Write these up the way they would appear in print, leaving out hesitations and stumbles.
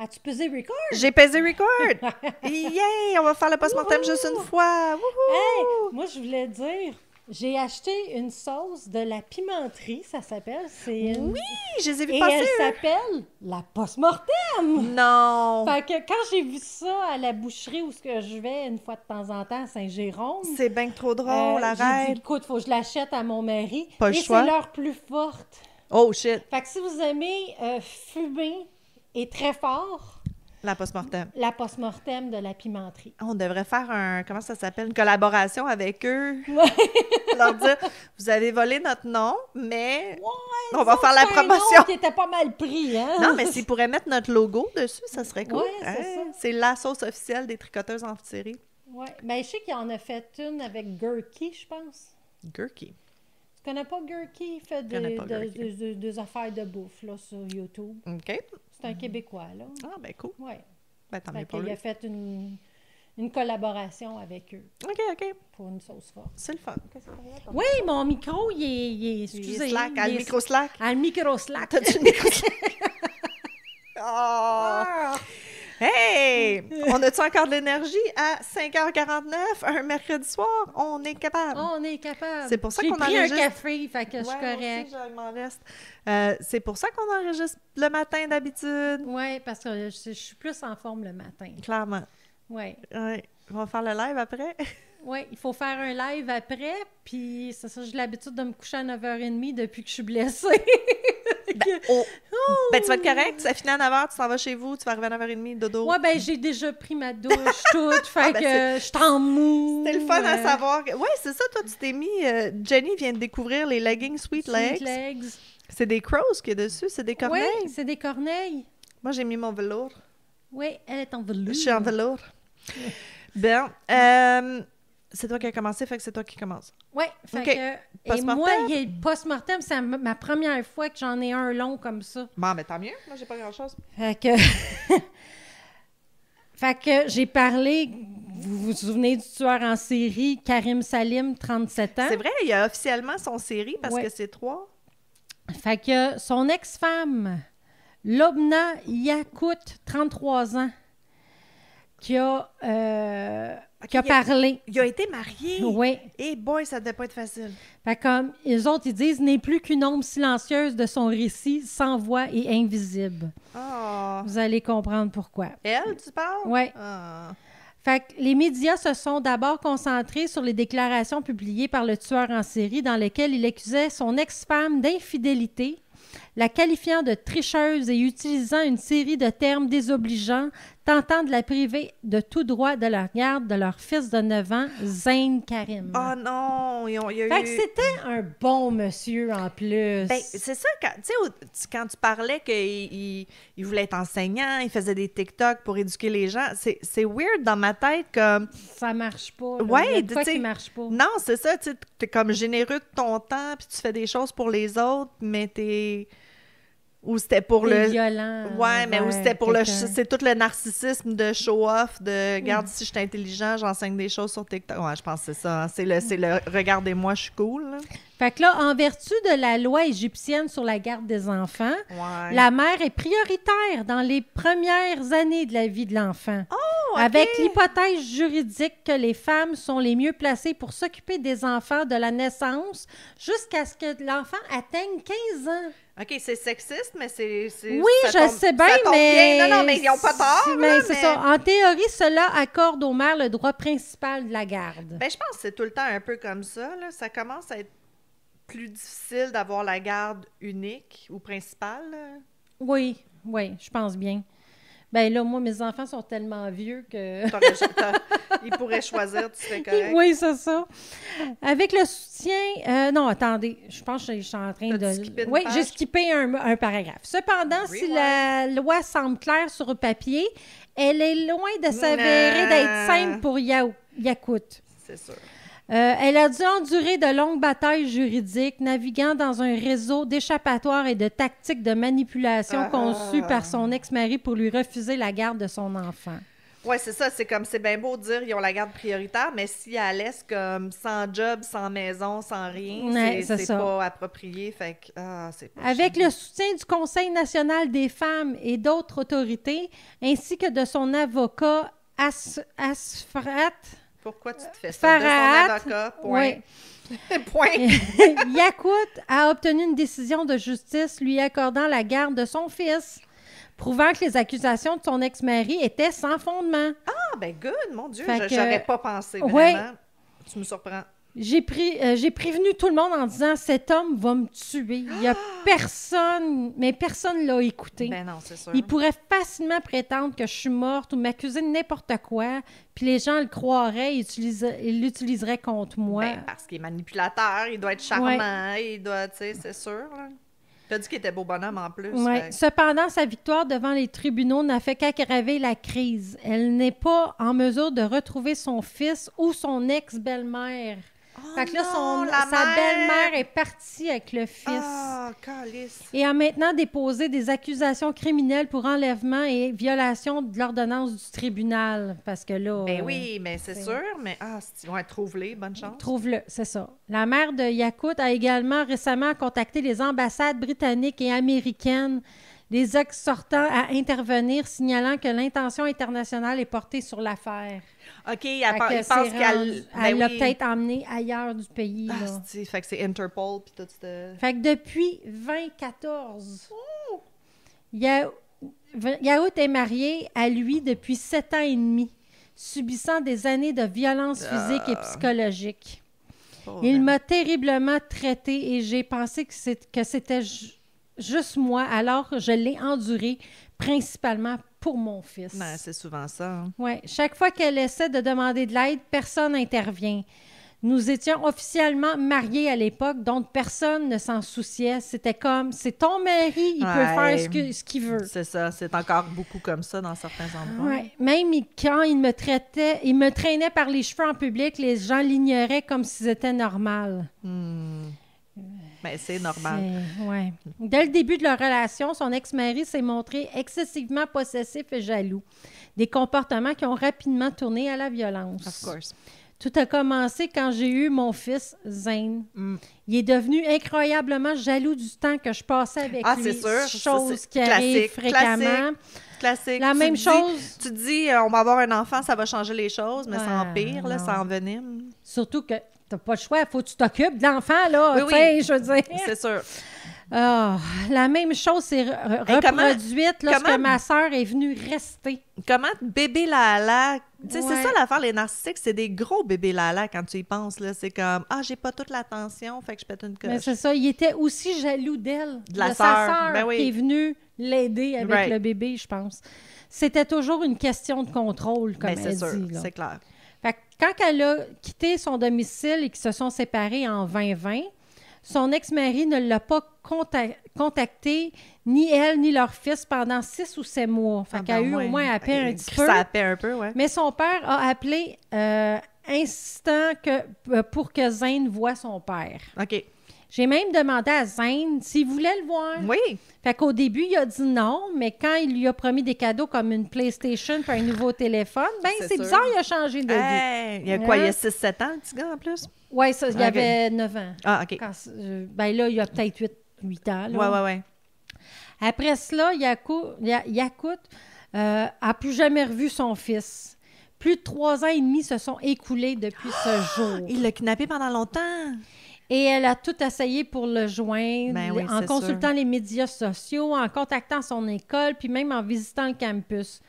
As-tu pesé record? J'ai pesé record! Yay! On va faire le post-mortem juste une fois! Wouhou! Hey, moi, je voulais dire, j'ai acheté une sauce de la pimenterie, ça s'appelle. Oui! Je les ai vus Et passer! elle s'appelle la post-mortem! Non! Fait que quand j'ai vu ça à la boucherie où je vais une fois de temps en temps à Saint-Jérôme, C'est bien trop drôle, j'ai dit, arrête! écoute, faut que je l'achète à mon mari. Pas le Et choix. c'est l'heure plus forte. Oh shit! Fait que si vous aimez fumer et très fort, La post-mortem. la post-mortem de la pimenterie. On devrait faire comment ça s'appelle, une collaboration avec eux. Leur dire, vous avez volé notre nom, mais on va faire la promotion. Qui était pas mal pris, hein? Non, mais s'ils pourraient mettre notre logo dessus, ça serait cool. Ouais, c'est ça. C'est la sauce officielle des tricoteuses en série. Oui, ben je sais qu'il en a fait une avec Gurky, je pense. Gurky. Tu connais pas Gurky? Il fait connais pas Gurky. des affaires de bouffe là, sur YouTube. OK. C'est un Québécois, là. Ah, ben cool. Oui. Ben, tant mieux Fait pour qu'il lui. a fait une collaboration avec eux OK. pour une sauce forte. C'est le fun. Oui, mon micro, il est Il est excusez. slack, il à le est- micro slack. À le micro slack. T'as-tu le micro slack? Oh! Ah! Hey! On a-tu encore de l'énergie à 5h49 un mercredi soir? On est capable. On est capable. C'est pour ça J'ai qu'on pris enregistre. un café, fait que je suis Ouais, moi correcte. aussi, il m'en reste. C'est pour ça qu'on enregistre le matin d'habitude. Oui, parce que je suis plus en forme le matin. Clairement. Oui. Ouais. On va faire le live après. Oui, il faut faire un live après, puis c'est ça, j'ai l'habitude de me coucher à 9h30 depuis que je suis blessée. Ben, tu vas être correct. Ça finit à 9h, tu t'en vas chez vous, tu vas arriver à 9h30, dodo. Ouais, ben j'ai déjà pris ma douche, toute, fait ben, que je suis en mou. C'était le fun à savoir. Ouais, c'est ça, toi, tu t'es mis... Jenny vient de découvrir les leggings Sweet Legs. Sweet legs. C'est des crows qui est dessus, c'est des corneilles. Oui, c'est des corneilles. Moi, j'ai mis mon velours. Oui, elle est en velours. Je suis en velours. Ben, c'est toi qui as commencé, fait que c'est toi qui commence. Oui, fait OK. que... Et Post-mortem? moi, post-mortem, c'est ma première fois que j'en ai un long comme ça. Bon, ben tant mieux. Moi, j'ai pas grand-chose. Fait que... fait que j'ai parlé... Vous vous souvenez du tueur en série, Karim Salim, 37 ans? C'est vrai, il y a officiellement son série parce Ouais. que c'est 3. Fait que son ex-femme, Lobna Yakout, 33 ans, qui a parlé. Il a été marié. Oui. Et boy, ça devait pas être facile. Fait comme les autres, ils disent, n'est plus qu'une ombre silencieuse de son récit, sans voix et invisible. Oh. Vous allez comprendre pourquoi. Elle, tu parles? Oui. Ah. Fait que les médias se sont d'abord concentrés sur les déclarations publiées par le tueur en série dans lesquelles il accusait son ex-femme d'infidélité, la qualifiant de tricheuse et utilisant une série de termes désobligeants, tentant de la priver de tout droit de la garde de leur fils de 9 ans, Zayn Karim. Oh non! Il y a Fait eu... que c'était un bon monsieur en plus. Ben, c'est ça, quand tu parlais qu'il il voulait être enseignant, il faisait des TikTok pour éduquer les gens, c'est weird dans ma tête comme... Ça marche pas. Là. Ouais, Il y a de quoi tu sais, qui marche pas. Non, c'est ça, tu es comme généreux de ton temps, puis tu fais des choses pour les autres, mais t'es... Ou c'était pour T'es le... violent. Ouais, mais ou c'était pour le... quelqu'un. C'est tout le narcissisme de show-off, de « Regarde, si je suis intelligent, j'enseigne des choses sur TikTok. » Ouais, je pense que c'est ça. Hein. C'est le « Regardez-moi, je suis cool. » Fait que là, en vertu de la loi égyptienne sur la garde des enfants, Ouais. la mère est prioritaire dans les premières années de la vie de l'enfant. Oh, OK. Avec l'hypothèse juridique que les femmes sont les mieux placées pour s'occuper des enfants de la naissance jusqu'à ce que l'enfant atteigne 15 ans. OK, c'est sexiste, mais c'est Oui, ça je tombe- sais bien, ça tombe mais... bien. Non, mais ils n'ont pas tort, Mais là, c'est ça. En théorie, cela accorde aux mères le droit principal de la garde. Ben, je pense que c'est tout le temps un peu comme ça. Là. Ça commence à être plus difficile d'avoir la garde unique ou principale. Là. Oui, je pense bien. Ben là, moi, mes enfants sont tellement vieux que... Ils pourraient choisir, tu serais correct. Oui, c'est ça. Avec le soutien... non, attendez, je pense que je suis en train T'as-tu skippé de... une Oui, page? j'ai skippé un paragraphe. Cependant, si Rewind. la loi semble claire sur le papier, elle est loin de s'avérer d'être simple pour Yakout. C'est sûr. Elle a dû endurer de longues batailles juridiques, naviguant dans un réseau d'échappatoires et de tactiques de manipulation conçues par son ex-mari pour lui refuser la garde de son enfant. Oui, c'est ça. C'est comme, c'est bien beau de dire ils ont la garde prioritaire, mais si elle laisse comme sans job, sans maison, sans rien, Ouais, c'est ça. pas approprié. Fait que, c'est pas Avec chiant. le soutien du Conseil national des femmes et d'autres autorités, ainsi que de son avocat Asfrat Pourquoi tu te fais ça? De Farhat, son avocat, point. ouais. Point. Yakout a obtenu une décision de justice lui accordant la garde de son fils, prouvant que les accusations de son ex-mari étaient sans fondement. Ah, ben good, mon Dieu, Fait que- j'aurais pas pensé, Ouais. vraiment. Tu me surprends. J'ai prévenu tout le monde en disant « Cet homme va me tuer. » Il n'y a personne, mais personne l'a écouté. Ben non, c'est sûr. Il pourrait facilement prétendre que je suis morte ou m'accuser de n'importe quoi, puis les gens le croiraient et l'utiliseraient contre moi. Ben, parce qu'il est manipulateur, il doit être charmant, il doit, tu sais, c'est sûr, là. T'as dit qu'il était beau bonhomme en plus. Ouais. fait que- Cependant, sa victoire devant les tribunaux n'a fait qu'aggraver la crise. Elle n'est pas en mesure de retrouver son fils ou son ex-belle-mère. Oh Fait que là, non, sa belle-mère est partie avec le fils. Ah, calice. Et a maintenant déposé des accusations criminelles pour enlèvement et violation de l'ordonnance du tribunal. Parce que là... Ben oui, mais c'est sûr, mais ouais, trouve-les, bonne chance. Trouve-le, c'est ça. La mère de Yakout a également récemment contacté les ambassades britanniques et américaines, les exhortant à intervenir, signalant que l'intention internationale est portée sur l'affaire. OK, Fait elle que pense c'est qu'elle... rendu- ben elle l'a oui. peut-être emmené ailleurs du pays. Là. Fait que c'est Interpol, puis tout ce... Fait que depuis 2014, Yaout est marié à lui depuis 7 ans et demi, subissant des années de violence physique et psychologique. Pauvre. Il m'a terriblement traité et j'ai pensé que c'était juste moi, alors je l'ai enduré principalement pour mon fils. Ben, c'est souvent ça. Hein. Ouais. Chaque fois qu'elle essaie de demander de l'aide, personne n'intervient. Nous étions officiellement mariés à l'époque, donc personne ne s'en souciait. C'était comme, c'est ton mari, il peut Ouais. faire ce qu'il veut. C'est ça, c'est encore beaucoup comme ça dans certains endroits. Ouais. Même quand il me traînait par les cheveux en public, les gens l'ignoraient comme si c'était normal. Ben, c'est normal. Ouais. Dès le début de leur relation, son ex-mari s'est montré excessivement possessif et jaloux. Des comportements qui ont rapidement tourné à la violence. Of course. Tout a commencé quand j'ai eu mon fils, Zane. Il est devenu incroyablement jaloux du temps que je passais avec lui. C'est sûr. Chose C'est qui arrive classique, fréquemment. Classique. La même chose. Tu te dis, on va avoir un enfant, ça va changer les choses, mais ça empire, là, non. ça envenime. Surtout que t'as pas le choix, il faut que tu t'occupes de l'enfant, là. Oui, tu sais, oui. je veux dire. C'est sûr. Ah, la même chose s'est reproduite lorsque comment- ma sœur est venue rester. Comment bébé Lala... Tu sais, Ouais. c'est ça l'affaire, les narcissiques, c'est des gros bébés Lala quand tu y penses, là. C'est comme, j'ai pas toute l'attention, fait que je pète une coche. Mais c'est ça, il était aussi jaloux d'elle, De la sa sœur. sœur Ben oui. qui est venue l'aider avec Right. le bébé, je pense. C'était toujours une question de contrôle, comme Ben, elle c'est sûr, dit. Là. c'est clair. Fait que quand elle a quitté son domicile et qu'ils se sont séparés en 2020, son ex-mari ne l'a pas contacté, ni elle, ni leur fils, pendant 6 ou 7 mois. Fait qu'elle a eu au moins à paix un petit peu. Ça paie un peu, ouais. Mais son père a appelé insistant pour que Zane voie son père. OK. J'ai même demandé à Zane s'il voulait le voir. Oui. Fait qu'au début, il a dit non, mais quand il lui a promis des cadeaux comme une PlayStation puis un nouveau téléphone, C'est c'est sûr. bizarre, il a changé de vie. Hey, il y a quoi, Hein? il y a 6-7 ans, le petit gars, en plus? Oui, ça, il Ok. avait 9 ans. Ah, OK. Ben là, il a peut-être 8 ans. Là. Ouais. Après cela, Yakout a plus jamais revu son fils. Plus de 3 ans et demi se sont écoulés depuis ce jour. Il l'a kidnappé pendant longtemps. Et elle a tout essayé pour le joindre, Ben oui, en c'est consultant sûr. les médias sociaux, en contactant son école, puis même en visitant le campus.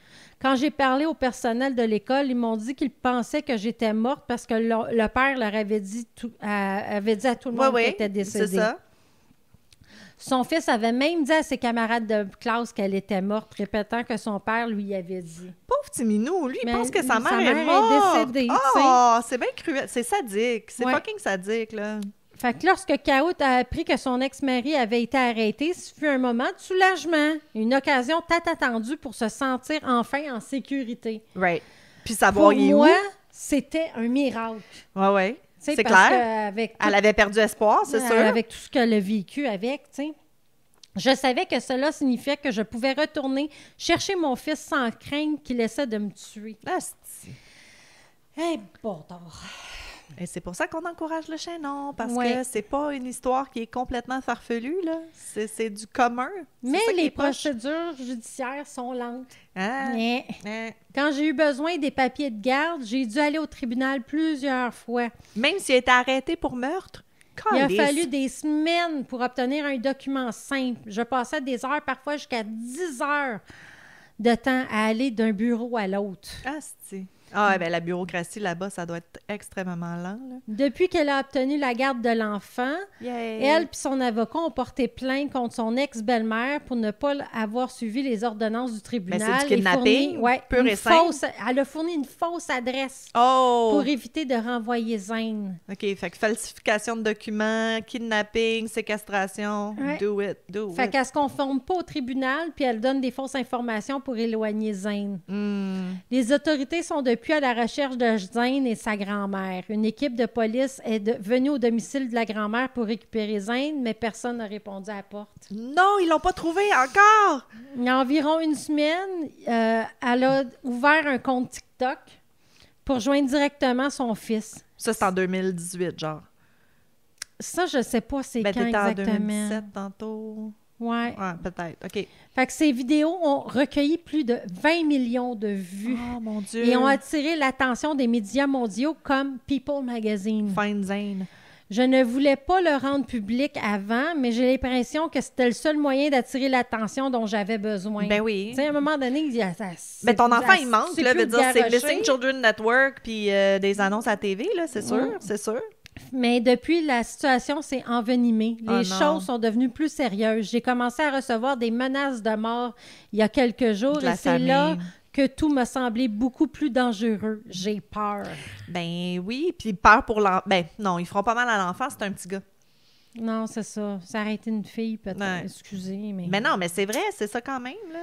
Quand j'ai parlé au personnel de l'école, ils m'ont dit qu'ils pensaient que j'étais morte parce que le père leur avait dit à tout le monde qu'elle était décédée. c'est ça. Son fils avait même dit à ses camarades de classe qu'elle était morte, répétant que son père lui avait dit. Pauvre petit minou, lui, il Mais pense que sa sa mère mère est est morte. décédée, tu Oh, c'est bien cruel. C'est sadique. C'est Ouais. fucking sadique, là. Fait que lorsque Kaout a appris que son ex-mari avait été arrêté, ce fut un moment de soulagement, une occasion tant attendue pour se sentir enfin en sécurité. Right. Puis savoir, Pour il est où? moi, c'était un miracle. Ouais. Tu sais, C'est parce clair. qu'avec tout, Elle avait perdu espoir, c'est sûr. avec tout ce qu'elle a vécu avec, tu sais. Je savais que cela signifiait que je pouvais retourner chercher mon fils sans crainte qu'il essaie de me tuer. Asti. Bon tard. Et c'est pour ça qu'on encourage le chaînon, parce Ouais. que c'est pas une histoire qui est complètement farfelue, là. C'est du commun. C'est Mais ça qui les est proche. procédures judiciaires sont lentes. Ah, Mais ah. quand j'ai eu besoin des papiers de garde, j'ai dû aller au tribunal plusieurs fois. Même s'il a été arrêté pour meurtre, Il a calisse. fallu des semaines pour obtenir un document simple. Je passais des heures, parfois jusqu'à 10 heures de temps à aller d'un bureau à l'autre. Asti. Ah, ben la bureaucratie là-bas, ça doit être extrêmement lent, là. Depuis qu'elle a obtenu la garde de l'enfant, Yay. elle et son avocat ont porté plainte contre son ex-belle-mère pour ne pas avoir suivi les ordonnances du tribunal. Ben, c'est du kidnapping, pur et simple. Elle a fourni une fausse adresse Oh! pour éviter de renvoyer Zane. OK, fait que falsification de documents, kidnapping, séquestration, Ouais. do it. Fait qu'elle se conforme pas au tribunal, puis elle donne des fausses informations pour éloigner Zane. Les autorités sont depuis à la recherche de Zane et sa grand-mère. Une équipe de police est venue au domicile de la grand-mère pour récupérer Zane, mais personne n'a répondu à la porte. Non, ils l'ont pas trouvé encore! Il y a environ une semaine, elle a ouvert un compte TikTok pour joindre directement son fils. Ça, c'est en 2018, genre. Ça, je sais pas c'est Ben, quand t'étais en exactement. 2017 tantôt. Ouais. Ouais, peut-être. OK. Fait que ces vidéos ont recueilli plus de 20 millions de vues. Oh, mon Dieu. Et ont attiré l'attention des médias mondiaux comme People Magazine. Fine Zane. Je ne voulais pas le rendre public avant, mais j'ai l'impression que c'était le seul moyen d'attirer l'attention dont j'avais besoin. Ben oui. Tu sais, à un moment donné, il y a ça. Mais ton enfant, il manque, là, veut dire, c'est le Missing Children Network, puis des annonces à TV, là, c'est sûr, c'est sûr. Mais depuis, la situation s'est envenimée. Oh Les non. choses sont devenues plus sérieuses. J'ai commencé à recevoir des menaces de mort il y a quelques jours De la et c'est là famille. que tout m'a semblé beaucoup plus dangereux. J'ai peur. Ben oui, puis peur pour l'enfant. Ben non, ils feront pas mal à l'enfant, c'est un petit gars. Non, c'est ça. Ça aurait été une fille, peut-être. Ouais. Excusez, mais... Mais non, mais c'est vrai, c'est ça quand même, là.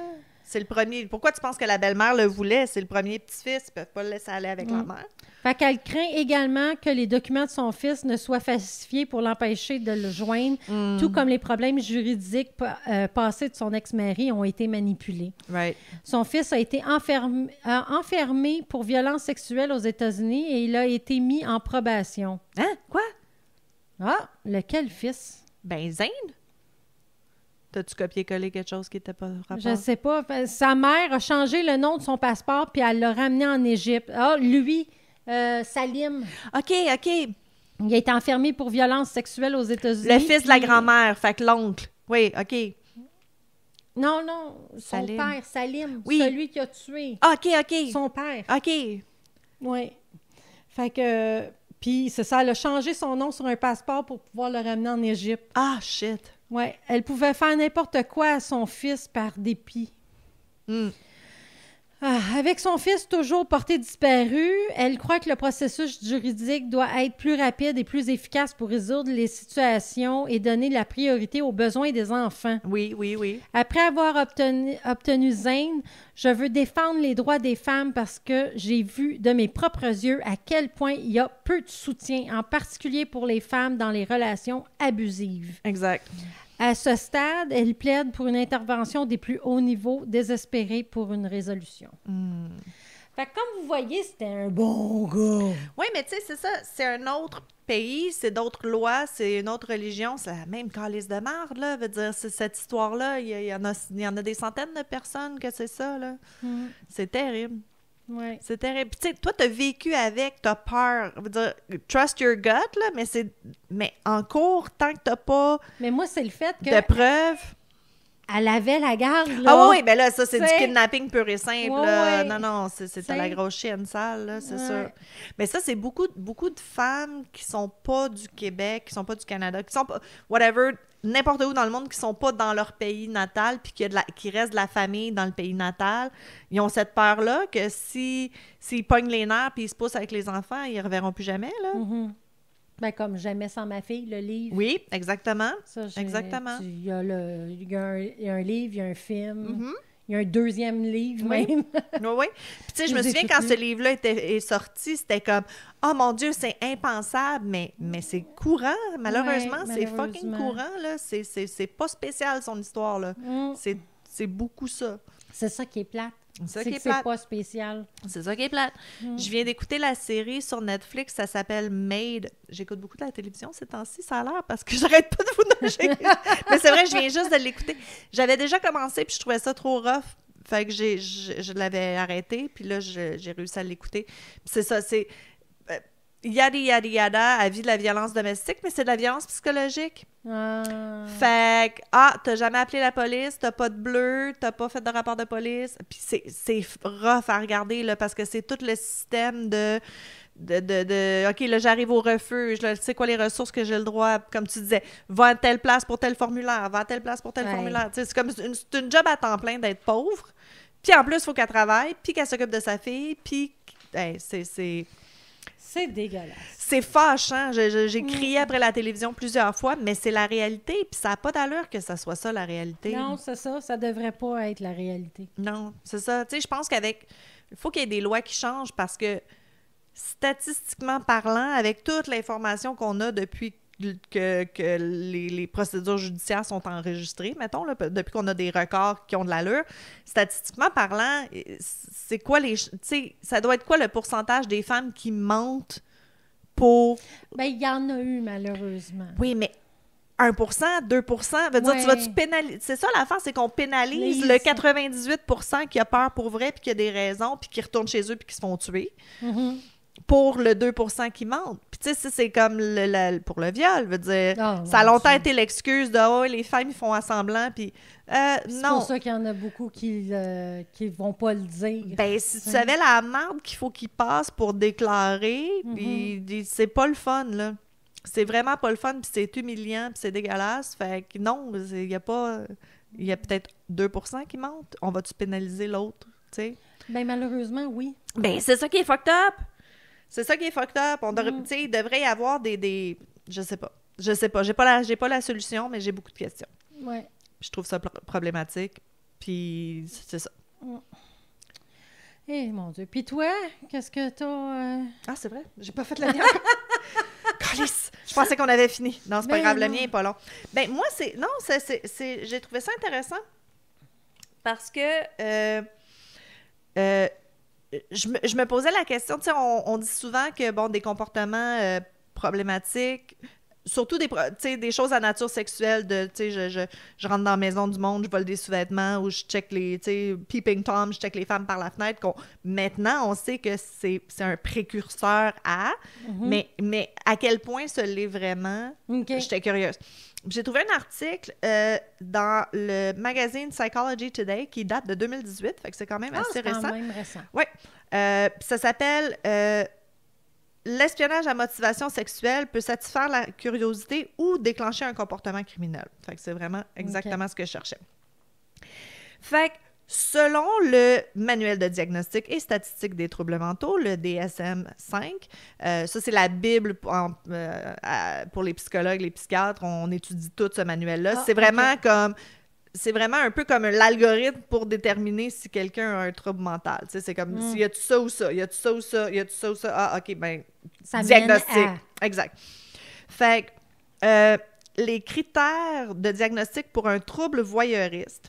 C'est le premier. Pourquoi tu penses que la belle-mère le voulait? C'est le premier petit-fils, ils peuvent pas le laisser aller avec la mère. Fait qu'elle craint également que les documents de son fils ne soient falsifiés pour l'empêcher de le joindre, tout comme les problèmes juridiques passés de son ex-mari ont été manipulés. Right. Son fils a été enfermé pour violence sexuelle aux États-Unis et il a été mis en probation. Hein? Quoi? Ah, lequel fils? Ben Zane? T'as-tu copié-collé quelque chose qui était pas rapport? Je sais pas. Sa mère a changé le nom de son passeport puis elle l'a ramené en Égypte. Ah, lui, Salim, OK. il a été enfermé pour violence sexuelle aux États-Unis. Le fils de la puis- grand-mère, fait que l'oncle. Oui, OK. Non, son Salim. père, Salim, Oui. celui qui a tué OK. son père. OK. Oui. Fait que... Puis c'est ça, elle a changé son nom sur un passeport pour pouvoir le ramener en Égypte. Ah, shit. Oui, elle pouvait faire n'importe quoi à son fils par dépit. Hmm. Ah, avec son fils toujours porté disparu, elle croit que le processus juridique doit être plus rapide et plus efficace pour résoudre les situations et donner la priorité aux besoins des enfants. Oui. Après avoir obtenu Zane, je veux défendre les droits des femmes parce que j'ai vu de mes propres yeux à quel point il y a peu de soutien, en particulier pour les femmes dans les relations abusives. Exact. À ce stade, elle plaide pour une intervention des plus hauts niveaux, désespérée pour une résolution. Fait que comme vous voyez, c'était un bon gars. Oui, mais tu sais, c'est ça. C'est un autre pays, c'est d'autres lois, c'est une autre religion. C'est la même calice de marde, là. Veut dire, c'est cette histoire-là, il y en a des centaines de personnes que c'est ça, là. C'est terrible. Ouais. C'est terrible. Puis, tu sais, toi, t'as vécu avec, t'as peur. Je veux dire, trust your gut, là, mais en cours, tant que t'as pas Mais moi, c'est le fait de que preuves. elle avait la garde, là. Ah oui, ben là, ça, c'est du T'sais. kidnapping pur et simple. Ouais, là. ouais. Non, c'est de la grosse chienne sale, là, c'est Ouais. sûr. Mais ça, c'est beaucoup de femmes qui sont pas du Québec, qui sont pas du Canada, qui sont pas, whatever, n'importe où dans le monde, qui sont pas dans leur pays natal, puis qui reste de la famille dans le pays natal. Ils ont cette peur-là que s'ils pognent les nerfs puis ils se poussent avec les enfants, ils reverront plus jamais, là. Mhm. Ben, comme Jamais sans ma fille, le livre. Oui, exactement. Ça, Exactement. Il y a un livre, il y a un film. Mhm. Il y a un deuxième livre, Oui. même. Oui, oui. Puis, tu sais, je me Je les ai souviens toutes quand lues. ce livre-là est sorti, c'était comme « Oh mon Dieu, c'est impensable! » Mais c'est courant, malheureusement. Ouais, C'est fucking malheureusement. courant, là. C'est pas spécial, son histoire, là. Mm. C'est beaucoup ça. C'est ça qui est plate. C'est ça C'est qui que est c'est plate. pas spécial. C'est ça qui est plate. Je viens d'écouter la série sur Netflix, ça s'appelle Made. J'écoute beaucoup de la télévision ces temps-ci, ça a l'air, parce que j'arrête pas de vous nager. Mais c'est vrai, je viens juste de l'écouter. J'avais déjà commencé, puis je trouvais ça trop rough. Fait que je l'avais arrêté, puis là, j'ai réussi à l'écouter. Puis c'est ça, c'est yada yada yada, avis de la violence domestique, mais c'est de la violence psychologique. Ah. Fait que, t'as jamais appelé la police, t'as pas de bleu, t'as pas fait de rapport de police. Puis c'est rough à regarder, là, parce que c'est tout le système de OK, là, j'arrive au refuge, là, tu sais quoi les ressources que j'ai le droit, comme tu disais, va à telle place pour tel formulaire, va à telle place pour tel Ouais. formulaire. Tu sais, c'est une job à temps plein d'être pauvre. Puis en plus, il faut qu'elle travaille, puis qu'elle s'occupe de sa fille, puis C'est dégueulasse. c'est fâchant. J'ai crié après la télévision plusieurs fois, mais c'est la réalité, puis ça n'a pas d'allure que ça soit ça, la réalité. Non, c'est ça. Ça devrait pas être la réalité. Non, c'est ça. Tu sais, je pense il faut qu'il y ait des lois qui changent parce que, statistiquement parlant, avec toute l'information qu'on a depuis que les procédures judiciaires sont enregistrées, mettons, là, depuis qu'on a des records qui ont de l'allure, statistiquement parlant, c'est quoi tu sais, ça doit être quoi le pourcentage des femmes qui mentent pour... Ben, il y en a eu, malheureusement. Oui, mais 1%, 2%, veut dire, Ouais. tu vas-tu pénaliser... C'est ça l'affaire, c'est qu'on pénalise le 98% qui a peur pour vrai, puis qui a des raisons, puis qui retournent chez eux, puis qui se font tuer, Mhm. pour le 2% qui mentent. Puis tu sais, c'est comme pour le viol, veut dire... Ah, ça a mon longtemps Dieu. été l'excuse de « Oh, les femmes, ils font assemblant », puis C'est non. pour ça qu'il y en a beaucoup qui vont pas le dire. Ben, si tu savais la merde qu'il faut qu'ils passent pour déclarer, c'est pas le fun, là. C'est vraiment pas le fun, puis c'est humiliant, puis c'est dégueulasse. Fait que non, il y a pas... Il y a peut-être 2% qui mentent. On va-tu pénaliser l'autre, tu sais? Ben, malheureusement, oui. Ben, c'est ça qui est fucked up! C'est ça qui est fucked up. Tu sais, il devrait y avoir des... Je sais pas. J'ai pas la solution, mais j'ai beaucoup de questions. Ouais. Je trouve ça problématique. Puis c'est ça. Eh, mon Dieu. Puis toi, qu'est-ce que t'as... Ah, c'est vrai? J'ai pas fait la mienne encore. Calice! Je pensais qu'on avait fini. Non, c'est pas Ben grave. Le non. mien est pas long. Ben, moi, j'ai trouvé ça intéressant parce que je me posais la question, tu sais, on dit souvent que, bon, des comportements problématiques, surtout des choses à nature sexuelle, tu sais, je rentre dans la maison du monde, je vole des sous-vêtements, ou je check tu sais, peeping Tom, je check les femmes par la fenêtre. Maintenant, on sait que c'est un précurseur à, mais à quel point ce l'est vraiment, OK. j'étais curieuse. J'ai trouvé un article dans le magazine Psychology Today qui date de 2018, fait que c'est quand même assez c'est quand récent. même récent. Oui. Ça s'appelle l'espionnage à motivation sexuelle peut satisfaire la curiosité ou déclencher un comportement criminel. Fait que c'est vraiment exactement ce que je cherchais. Fait que selon le manuel de diagnostic et statistique des troubles mentaux, le DSM-5, ça c'est la Bible pour les psychologues, les psychiatres, on étudie tout ce manuel-là. Ah, c'est vraiment c'est vraiment un peu comme l'algorithme pour déterminer si quelqu'un a un trouble mental. Tu sais, c'est comme, y a-tu ça ou ça? Y a-tu ça ou ça? Y a-tu ça ou ça? Ah, OK, ben, Ça diagnostic. mène Exact. Fait que les critères de diagnostic pour un trouble voyeuriste,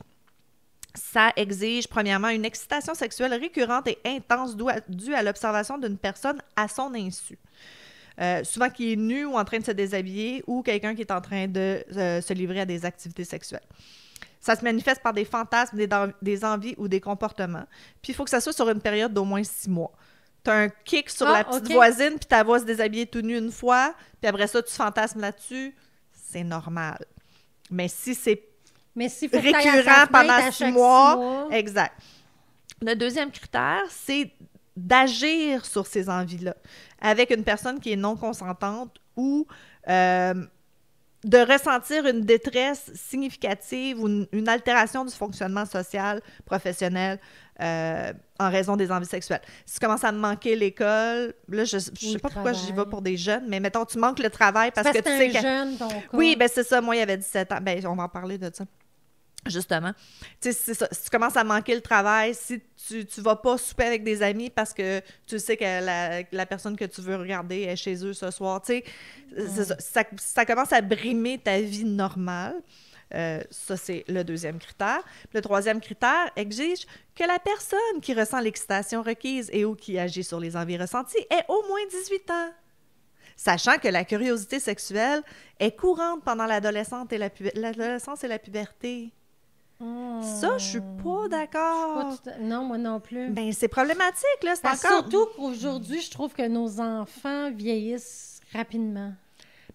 ça exige, premièrement, une excitation sexuelle récurrente et intense due à l'observation d'une personne à son insu. Souvent qui est nu ou en train de se déshabiller ou quelqu'un qui est en train de se livrer à des activités sexuelles. Ça se manifeste par des fantasmes, des envies ou des comportements. Puis il faut que ça soit sur une période d'au moins 6 mois. Tu as un kick sur la petite voisine, puis ta voix se déshabiller tout nu une fois, puis après ça, tu fantasmes là-dessus, c'est normal. Mais si c'est récurrent pendant 6 mois, exact. Le deuxième critère, c'est d'agir sur ces envies-là avec une personne qui est non consentante ou de ressentir une détresse significative ou une altération du fonctionnement social, professionnel en raison des envies sexuelles. Si tu commences à me manquer l'école, là, je sais pas pourquoi j'y vais pour des jeunes, mais mettons, tu manques le travail parce que tu sais que... jeune, ton cas. Oui, ben c'est ça. Moi, il y avait 17 ans. Ben, on va en parler de ça. Justement. Tu sais, c'est ça. Si tu commences à manquer le travail, si tu vas pas souper avec des amis parce que tu sais que la personne que tu veux regarder est chez eux ce soir, tu sais, c'est ça commence à brimer ta vie normale. Ça, c'est le deuxième critère. Le troisième critère exige que la personne qui ressent l'excitation requise et ou qui agit sur les envies ressenties ait au moins 18 ans. Sachant que la curiosité sexuelle est courante pendant l'adolescence et la puberté. Ça, je suis pas d'accord. Non, moi non plus. Ben, c'est problématique, là. C'est encore... Surtout qu'aujourd'hui, je trouve que nos enfants vieillissent rapidement.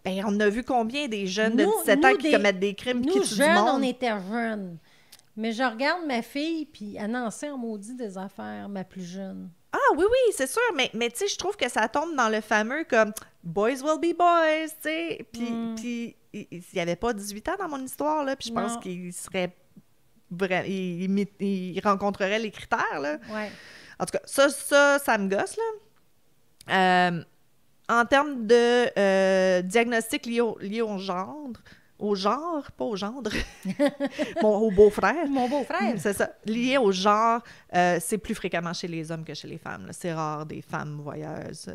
Ben, on a vu combien des jeunes de 17 ans qui commettent des crimes qui tuent du monde. Nous, jeunes, on était jeunes. Mais je regarde ma fille, puis elle en sait en maudit des affaires, ma plus jeune. Ah oui, c'est sûr, mais tu sais, je trouve que ça tombe dans le fameux comme « boys will be boys », tu sais. Puis il n'y avait pas 18 ans dans mon histoire, là, puis je pense qu'il serait... il rencontrerait les critères, là. Ouais. En tout cas, ça me gosse, là. En termes de diagnostic lié au gendre, pas au gendre, au beau-frère. Mon beau-frère. C'est ça. Lié au genre, c'est plus fréquemment chez les hommes que chez les femmes, là. C'est rare des femmes voyeuses.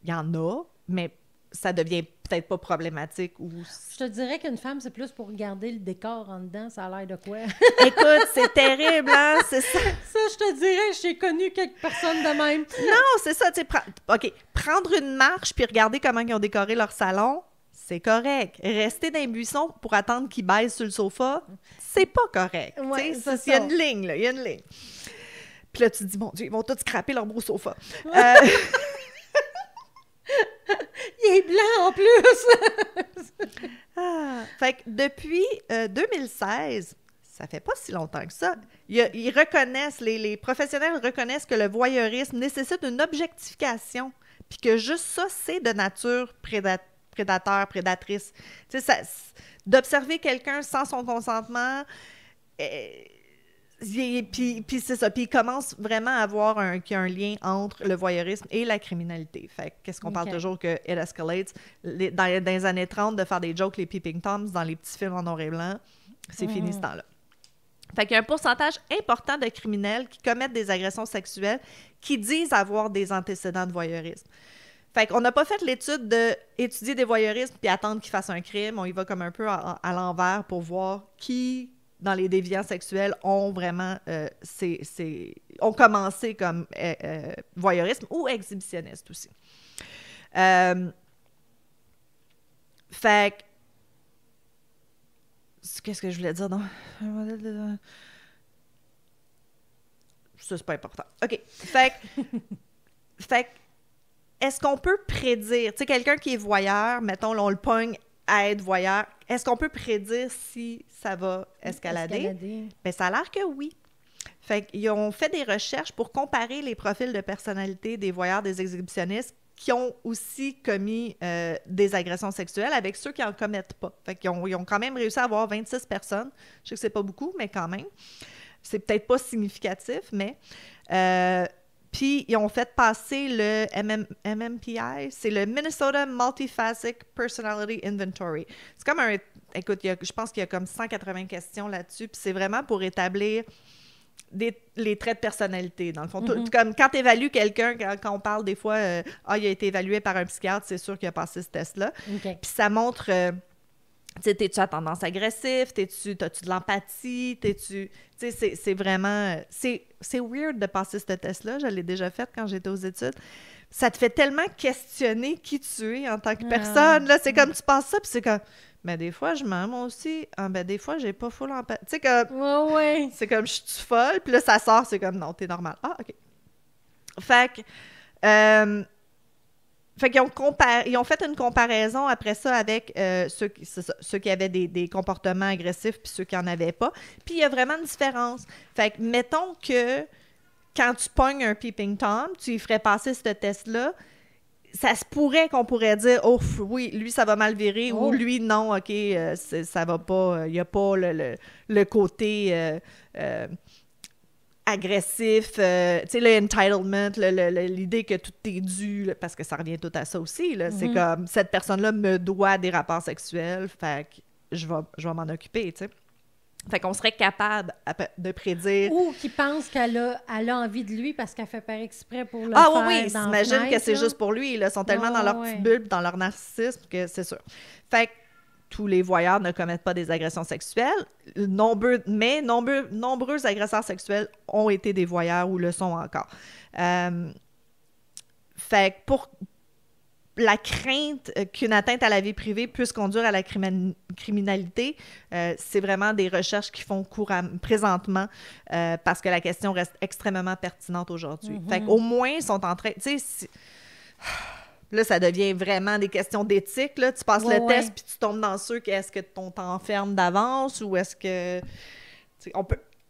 Il y en a, mais ça devient peut-être pas problématique. Je te dirais qu'une femme, c'est plus pour regarder le décor en dedans. Ça a l'air de quoi? Écoute, c'est terrible, hein? C'est ça. Ça, je te dirais, j'ai connu quelques personnes de même. Non, c'est ça. OK, prendre une marche puis regarder comment ils ont décoré leur salon, c'est correct. Rester dans les buissons pour attendre qu'ils baissent sur le sofa, c'est pas correct. Ouais, il y a une ligne, là. Il y a une ligne. Puis là, tu te dis, bon Dieu, ils vont tous scraper leur beau sofa. Il est blanc en plus! Fait que depuis 2016, ça fait pas si longtemps que ça, ils reconnaissent, les professionnels reconnaissent que le voyeurisme nécessite une objectification, puis que juste ça, c'est de nature prédateur, prédatrice. Tu sais, d'observer quelqu'un sans son consentement... Puis c'est ça. Puis il commence vraiment à avoir un lien entre le voyeurisme et la criminalité. Fait que qu'est-ce qu'on parle toujours que it escalates. Dans les années 30, de faire des jokes, les peeping toms, dans les petits films en noir et blanc, c'est fini ce temps-là. Fait qu'il y a un pourcentage important de criminels qui commettent des agressions sexuelles qui disent avoir des antécédents de voyeurisme. Fait qu'on n'a pas fait l'étude d'étudier des voyeurismes puis attendre qu'ils fassent un crime. On y va comme un peu à l'envers pour voir qui... dans les déviants sexuels, ont vraiment ont commencé comme voyeurisme ou exhibitionniste aussi. Fait que... Qu'est-ce que je voulais dire? Ça, c'est pas important. OK. Fait que est-ce qu'on peut prédire... Tu sais, quelqu'un qui est voyeur, mettons, là, on le pogne à être voyeur, est-ce qu'on peut prédire si ça va escalader? Bien, ça a l'air que oui. Fait qu'ils ont fait des recherches pour comparer les profils de personnalité des voyeurs, des exhibitionnistes qui ont aussi commis des agressions sexuelles avec ceux qui n'en commettent pas. Fait qu'ils ont quand même réussi à avoir 26 personnes. Je sais que c'est pas beaucoup, mais quand même. C'est peut-être pas significatif, mais... Puis, ils ont fait passer le MMPI, c'est le Minnesota Multiphasic Personality Inventory. C'est comme un... Écoute, je pense qu'il y a comme 180 questions là-dessus, puis c'est vraiment pour établir les traits de personnalité, dans le fond. Comme quand tu évalues quelqu'un, quand on parle des fois, il a été évalué par un psychiatre, c'est sûr qu'il a passé ce test-là. Okay. Puis ça montre... t'es-tu à tendance agressive? T'as-tu de l'empathie? C'est vraiment... C'est weird de passer ce test-là. Je l'ai déjà fait quand j'étais aux études. Ça te fait tellement questionner qui tu es en tant que personne. Là, c'est comme tu passes ça, puis c'est comme... Mais des fois, je m'aime aussi. Des fois, j'ai pas full empathie. Tu sais, comme... Ouais. C'est comme, je suis folle. Puis là, ça sort, c'est comme, non, t'es normal. Ah, OK. Fait que... Fait qu'ils ont fait une comparaison après ça avec ceux qui avaient des comportements agressifs puis ceux qui n'en avaient pas. Puis il y a vraiment une différence. Fait que mettons que quand tu pognes un peeping Tom, tu y ferais passer ce test-là, ça se pourrait qu'on pourrait dire « Oh, oui, lui, ça va mal virer ou lui, non, OK, ça va pas, il n'y a pas le côté... agressif, tu sais, le entitlement, l'idée que tout est dû, là, parce que ça revient tout à ça aussi, là, c'est comme, cette personne-là me doit des rapports sexuels, fait que je vais m'en occuper, tu sais. Fait qu'on serait capable de prédire... Ou qui pense qu'elle a envie de lui parce qu'elle fait par exprès pour le Ah faire oui, dans la s'imagine que fenêtre, c'est là. juste pour lui. Là. Ils sont tellement dans leur petite bulle, dans leur narcissisme, que c'est sûr. Fait que tous les voyeurs ne commettent pas des agressions sexuelles, nombreux agresseurs sexuels ont été des voyeurs ou le sont encore. Fait que pour la crainte qu'une atteinte à la vie privée puisse conduire à la criminalité, c'est vraiment des recherches qui font cours présentement parce que la question reste extrêmement pertinente aujourd'hui. Fait qu'au moins, ils sont en train... Tu sais, là, ça devient vraiment des questions d'éthique. Là. Tu passes le test puis tu tombes dans ceux est-ce que on t'enferme d'avance ou est-ce que...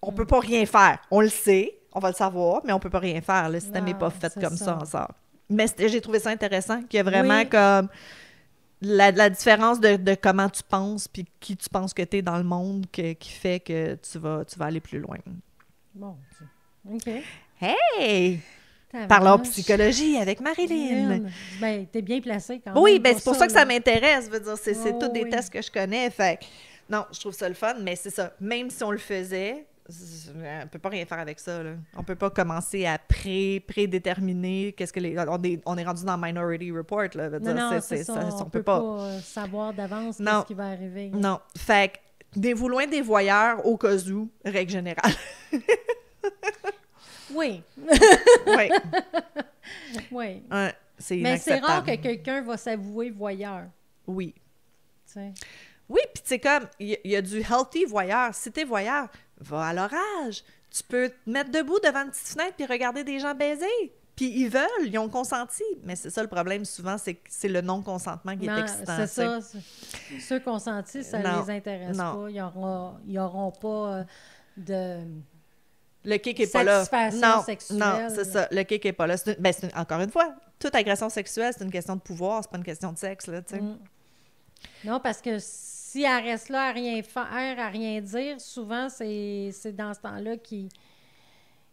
On peut pas rien faire. On le sait, on va le savoir, mais on peut pas rien faire. Le système n'est pas fait comme ça en sort. Mais j'ai trouvé ça intéressant, qu'il y a vraiment comme la différence de comment tu penses puis qui tu penses que tu es dans le monde qui fait que tu vas aller plus loin. Bon, OK. Hey! Parlons psychologie avec Marilyn. Ben, t'es bien placée quand même. Oui, ben c'est pour ça que ça m'intéresse. Je veux dire, c'est tous des tests que je connais. Fait non, je trouve ça le fun, mais c'est ça. Même si on le faisait, on peut pas rien faire avec ça. Là. On peut pas commencer à prédéterminer qu'est-ce que on est rendu dans Minority Report. Là. Non, c'est ça. On peut pas savoir d'avance ce qui va arriver. Non. Fait que des-vous loin des voyeurs au cas où, règle générale. Oui. Oui. Oui. C'est mais c'est inacceptable. rare que quelqu'un va s'avouer voyeur. Oui. T'sais. Oui, puis tu sais, comme, il y a du healthy voyeur. Si t'es voyeur, va à l'orage. Tu peux te mettre debout devant une petite fenêtre puis regarder des gens baiser. Puis ils veulent, ils ont consenti. Mais c'est ça le problème souvent, c'est le non-consentement qui est excitant. C'est ça. Ceux consentis, ça les intéresse pas. Ils auront pas de... Le kick est pas là. Satisfaction sexuelle. Non, c'est ça. Le kick est pas là. Encore une fois, toute agression sexuelle, c'est une question de pouvoir, c'est pas une question de sexe, là, tu sais. Non, parce que si elle reste là à rien faire, à rien dire, souvent, c'est dans ce temps-là qu'ils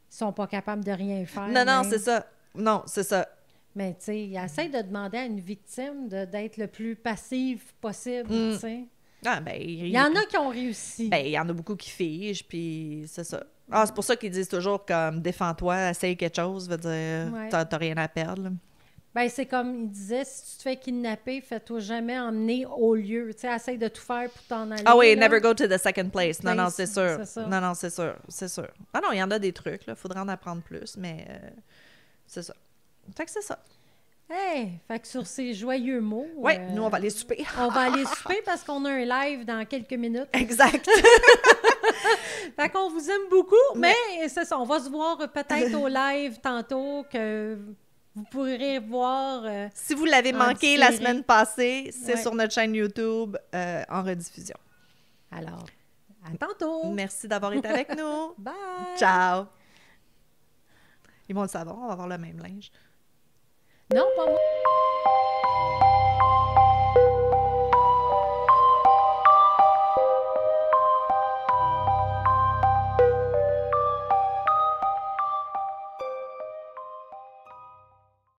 sont pas capables de rien faire. Non, c'est ça. Non, c'est ça. Mais, tu sais, essaie de demander à une victime d'être le plus passive possible, tu sais. Ah, ben, il y en a qui ont réussi. Ben, il y en a beaucoup qui figent, puis c'est ça. Ah, c'est pour ça qu'ils disent toujours comme défends-toi, essaye quelque chose, veut dire t'as rien à perdre. Là. Ben, c'est comme il disait, si tu te fais kidnapper, fais-toi jamais emmener au lieu. Tu sais, essaye de tout faire pour t'en aller. Ah oui, là. never go to the second place. Non, c'est sûr. C'est ça. Non, c'est sûr. C'est sûr. Ah non, il y en a des trucs, là. Faudrait en apprendre plus, mais c'est ça. Fait que c'est ça. Hey, fait que sur ces joyeux mots... Oui, nous, on va aller souper. On va aller souper parce qu'on a un live dans quelques minutes. Exact. Fait qu'on vous aime beaucoup, mais c'est ça, on va se voir peut-être au live tantôt que vous pourrez voir... si vous l'avez manqué la semaine passée, c'est sur notre chaîne YouTube en rediffusion. Alors, à tantôt! Merci d'avoir été avec nous. Bye! Ciao! Ils vont le savoir, on va avoir le même linge. Non, pas moi.